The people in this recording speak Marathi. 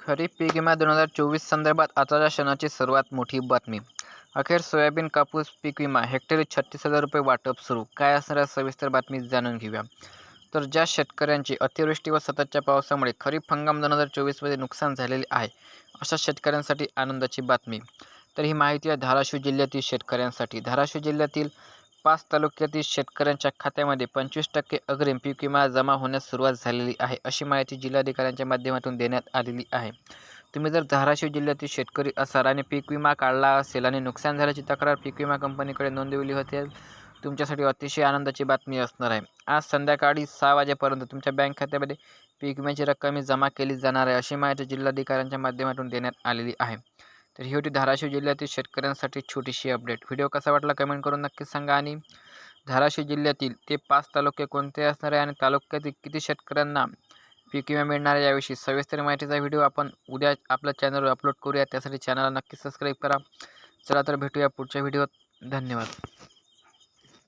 खरीप पीक विमा 2024 संदर्भात आजच्या क्षणाची सर्वात मोठी बातमी. अखेर सोयाबीन कापूस पीक विमा हेक्टरी 36,000 रुपये वाटप सुरू. काय असणार आहे सविस्तर बातमी जाणून घेऊया. तर ज्या शेतकऱ्यांची अतिवृष्टी व सततच्या पावसामुळे खरीप हंगाम 2024 नुकसान झालेले आहे, अशा शेतकऱ्यांसाठी आनंदाची बातमी. तर ही माहिती आहे धाराशिव जिल्ह्यातील शेतकऱ्यांसाठी. धाराशिव जिल्ह्यातील 5 तालुक्यातील शेतकऱ्यांच्या खात्यामध्ये 25% अग्रिम पीक विमा जमा होण्यास सुरुवात झालेली आहे, अशी माहिती जिल्हाधिकाऱ्यांच्या माध्यमातून देण्यात आलेली आहे. तुम्ही जर धाराशिव जिल्ह्यातील शेतकरी असाल आणि पीक विमा काढला असेल आणि नुकसान झाल्याची तक्रार पीक विमा कंपनीकडे नोंदवली होती, तुमच्यासाठी अतिशय आनंदाची बातमी असणार आहे. आज संध्याकाळी 6 वाजेपर्यंत तुमच्या बँक खात्यामध्ये पीक विम्याची रक्कम जमा केली जाणार आहे, अशी माहिती जिल्हाधिकाऱ्यांच्या माध्यमातून देण्यात आलेली आहे. तर ही होती धाराशिव जिल्ह्यातील शेतकऱ्यांसाठी छोटीशी अपडेट. व्हिडिओ कसा वाटला कमेंट करून नक्की सांगा. आणि धाराशिव जिल्ह्यातील ते 5 तालुके कोणते असणार आहे आणि तालुक्यातील किती शेतकऱ्यांना पीक विमा मिळणार आहे याविषयी सविस्तर माहितीचा व्हिडिओ आपण उद्या आपल्या चॅनलवर अपलोड करूया. त्यासाठी चॅनलला नक्की सबस्क्राईब करा. चला तर भेटूया पुढच्या व्हिडिओत. धन्यवाद.